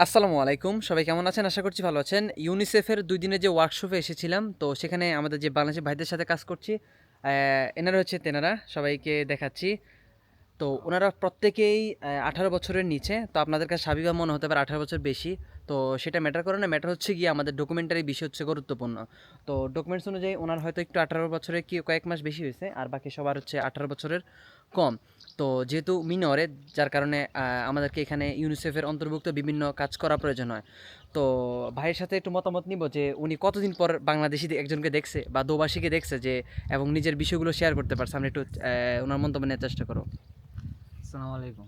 আসসালামু আলাইকুম। সবাই কেমন আছেন? আশা করছি ভালো আছেন। ইউনিসেফের ২ দিনের যে ওয়ার্কশপে এসেছিলাম, তো সেখানে আমাদের যে বাংলাদেশি ভাইদের সাথে কাজ করছি, এনারা হচ্ছে তেনারা, সবাইকে দেখাচ্ছি। তো ওনারা প্রত্যেকেই 18 বছরের নিচে। তো আপনাদের কাছে স্বাভাবিকভাবে মনে হতে পারে 18 বছর বেশি। তো সেটা ম্যাটার করে না। ম্যাটার হচ্ছে গিয়ে আমাদের ডকুমেন্টারি বিষয় হচ্ছে গুরুত্বপূর্ণ। তো ডকুমেন্টস অনুযায়ী ওনার হয়তো একটু 18 বছরের কি কয়েক মাস বেশি হয়েছে, আর বাকি সবার হচ্ছে 18 বছরের কম। তো যেহেতু মিনরে, যার কারণে আমাদেরকে এখানে ইউনিসেফের অন্তর্ভুক্ত বিভিন্ন কাজ করা প্রয়োজন হয়। তো ভাইয়ের সাথে একটু মতামত নিব যে উনি কতদিন পর বাংলাদেশি একজনকে দেখছে বা দোভাষীকে দেখছে যে, এবং নিজের বিষয়গুলো শেয়ার করতে পারছে। আমরা একটু ওনার মন্তব্য নেওয়ার চেষ্টা করো। আসসালামু আলাইকুম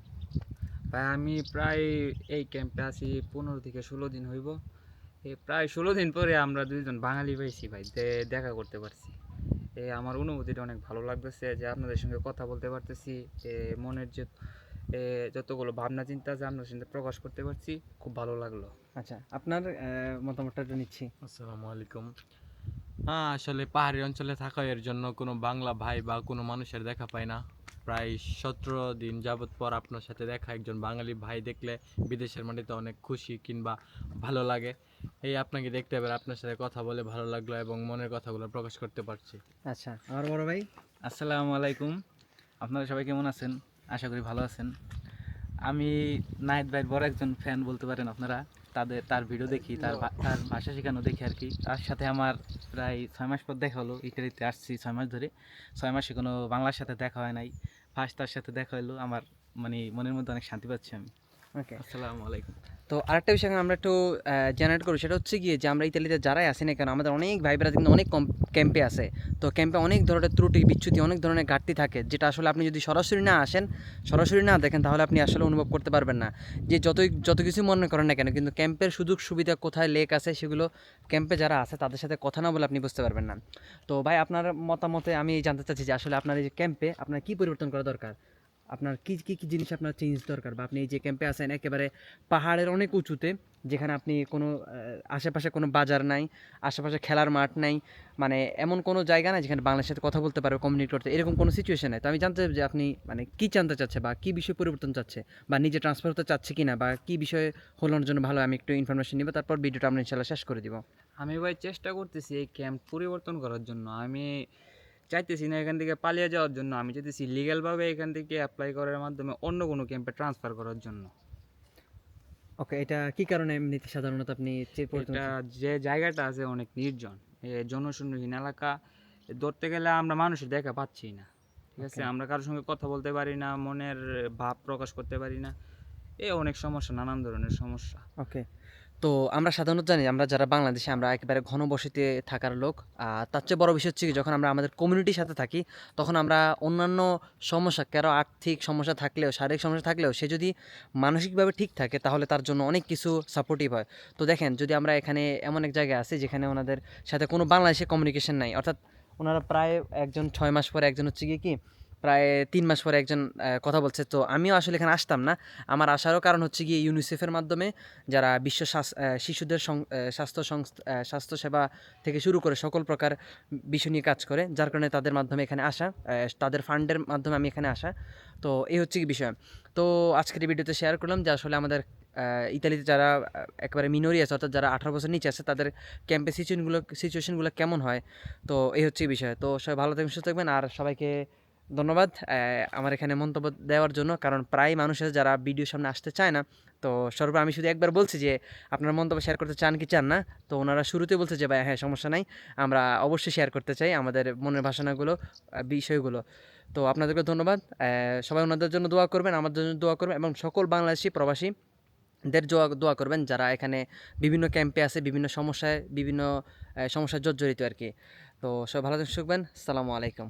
ভাই। আমি প্রায় এই ক্যাম্পে আছি 15 থেকে 16 দিন হইব। এই প্রায় 16 দিন পরে আমরা দুইজন বাঙালি পাইছি ভাই, দেখা করতে পারছি। আমার অনুভূতিটা অনেক ভালো লাগতেছে যে আপনাদের সঙ্গে কথা বলতে পারতেছি। মনের যে যতগুলো ভাবনা চিন্তা আছে আপনাদের সঙ্গে প্রকাশ করতে পারছি, খুব ভালো লাগলো। আচ্ছা, আপনার মতামতটা একটু নিচ্ছি। আসসালামু আলাইকুম। হ্যাঁ, আসলে পাহাড়ি অঞ্চলে থাকা এর জন্য কোনো বাংলা ভাই বা কোনো মানুষের দেখা পাই না। প্রায় 17 দিন যাবৎ পর আপনার সাথে দেখা, একজন বাঙালি ভাই দেখলে বিদেশের মাটিতে অনেক খুশি কিংবা ভালো লাগে। এই আপনাকে দেখতে পেরে আপনার সাথে কথা বলে ভালো লাগলো এবং মনের কথাগুলো প্রকাশ করতে পারছি। আচ্ছা, আমার বড় ভাই। আসসালামু আলাইকুম। আপনারা সবাই কেমন আছেন? আশা করি ভালো আছেন। আমি নাহিদ ভাইয়ের বড় একজন ফ্যান বলতে পারেন আপনারা। তার ভিডিও দেখি, তার ভাষা শেখানো দেখি আর কি। তার সাথে আমার প্রায় 6 মাস পর দেখা হলো। ইটালিতে আসছি 6 মাস ধরে। 6 মাসে কোনো বাংলার সাথে দেখা হয় নাই। ফার্স্ট তার সাথে দেখা হলো। আমার মানে মনের মধ্যে অনেক শান্তি পাচ্ছি আমি। ওকে। আসসালামু আলাইকুম। তো আরেকটা বিষয় আমরা একটু জেনারেট করি, সেটা হচ্ছে গিয়ে যে আমরা ইতালিতে যারাই আসি না কেন, আমাদের অনেক ভাই ব্রাদার কিন্তু অনেক কম ক্যাম্পে আছে। তো ক্যাম্পে অনেক ধরনের ত্রুটি বিচ্যুতি, অনেক ধরনের ঘাটতি থাকে, যেটা আসলে আপনি যদি সরাসরি না আসেন, সরাসরি না দেখেন, তাহলে আপনি আসলে অনুভব করতে পারবেন না। যে যত কিছু মনে করেন না কেন, কিন্তু ক্যাম্পের সুযোগ সুবিধা কোথায় লেক আছে, সেগুলো ক্যাম্পে যারা আছে তাদের সাথে কথা না বলে আপনি বুঝতে পারবেন না। তো ভাই, আপনার মতামতে আমি জানতে চাচ্ছি যে আসলে আপনার এই যে ক্যাম্পে আপনার কী পরিবর্তন করা দরকার? আপনার কি জিনিস আপনার চেঞ্জ দরকার, বা আপনি এই যে ক্যাম্পে আছেন একেবারে পাহাড়ের অনেক উঁচুতে, যেখানে আপনি কোনো আশেপাশে কোনো বাজার নাই, আশেপাশে খেলার মাঠ নাই, মানে এমন কোনো জায়গা নাই যেখানে বাংলার সাথে কথা বলতে পারবে, কমিউনিকেট করতে, এরকম কোনো সিচুয়েশন নাই। তো আমি জানতে চাই যে আপনি মানে কী জানতে চাচ্ছে, বা কী বিষয় পরিবর্তন চাচ্ছে, বা নিজে ট্রান্সফার হতে চাচ্ছে কি না, বা কী বিষয়ে হলোর জন্য ভালো, আমি একটু ইনফরমেশন নিব, তারপর ভিডিওটা আমরা ইনশাল্লাহ শেষ করে দিব। আমি ভাই চেষ্টা করতেছি এই ক্যাম্প পরিবর্তন করার জন্য। আমি চাইতেছি না এখান থেকে পালিয়ে যাওয়ার জন্য। আমি চাইতেছি লিগ্যালভাবে এখান থেকে অ্যাপ্লাই করার মাধ্যমে অন্য কোনো ক্যাম্পে ট্রান্সফার করার জন্য। ওকে, এটা কী কারণে এমনিতে সাধারণত আপনি পরিবর্তন এটা যে জায়গাটা আছে অনেক নির্জন, জনশূন্যহীন এলাকা। ধরতে গেলে আমরা মানুষের দেখা পাচ্ছি না। ঠিক আছে, ওকে। আমরা কারোর সঙ্গে কথা বলতে পারি না, মনের ভাব প্রকাশ করতে পারি না। অনেক সমস্যা, নানান ধরনের সমস্যা। ওকে। তো আমরা সাধারণত জানি, আমরা যারা বাংলাদেশে, আমরা একেবারে ঘনবসতিতে থাকার লোক। তার চেয়ে বড় বিষয় হচ্ছে কি, যখন আমরা আমাদের কমিউনিটির সাথে থাকি, তখন আমরা অন্যান্য সমস্যা, কারো আর্থিক সমস্যা থাকলেও, শারীরিক সমস্যা থাকলেও, সে যদি মানসিকভাবে ঠিক থাকে, তাহলে তার জন্য অনেক কিছু সাপোর্টিভ হয়। তো দেখেন, যদি আমরা এখানে এমন এক জায়গায় আছি যেখানে ওনাদের সাথে কোনো বাংলাদেশে কমিউনিকেশন নাই, অর্থাৎ ওনারা প্রায় একজন 6 মাস পরে, একজন হচ্ছে গিয়ে কি প্রায় 3 মাস পরে একজন কথা বলছে। তো আমিও আসলে এখানে আসতাম না। আমার আসারও কারণ হচ্ছে গিয়ে ইউনিসেফের মাধ্যমে, যারা বিশ্ব শিশুদের স্বাস্থ্যসেবা থেকে শুরু করে সকল প্রকার বিষয় নিয়ে কাজ করে, যার কারণে তাদের মাধ্যমে এখানে আসা, তাদের ফান্ডের মাধ্যমে আমি এখানে আসা। তো এই হচ্ছে কি বিষয়। তো আজকের এই ভিডিওতে শেয়ার করলাম যে আসলে আমাদের ইতালিতে যারা একেবারে মিনরি আছে, অর্থাৎ যারা 18 বছর নিচে আছে, তাদের ক্যাম্পে সিচুয়েশনগুলো কেমন হয়। তো এই হচ্ছে বিষয়। তো সবাই ভালো থাকবেন, সুস্থ থাকবেন, আর সবাইকে ধন্যবাদ আমার এখানে মন্তব্য দেওয়ার জন্য। কারণ প্রায় মানুষ আছে যারা ভিডিওর সামনে আসতে চায় না। তো আমি শুধু একবার বলছি যে আপনার মন্তব্য শেয়ার করতে চান কি চান না। তো ওনারা শুরুতে বলছে যে ভাই, হ্যাঁ, সমস্যা নাই, আমরা অবশ্যই শেয়ার করতে চাই আমাদের মনের ভাষণাগুলো, বিষয়গুলো। তো আপনাদেরকে ধন্যবাদ। সবাই ওনাদের জন্য দোয়া করবেন, আমার জন্য দোয়া করবেন, এবং সকল বাংলাদেশি প্রবাসীদের দোয়া করবেন, যারা এখানে বিভিন্ন ক্যাম্পে আছে, বিভিন্ন সমস্যায় জর্জরিত আর কি। তো সবাই ভালো থাকবেন। আসসালামু আলাইকুম।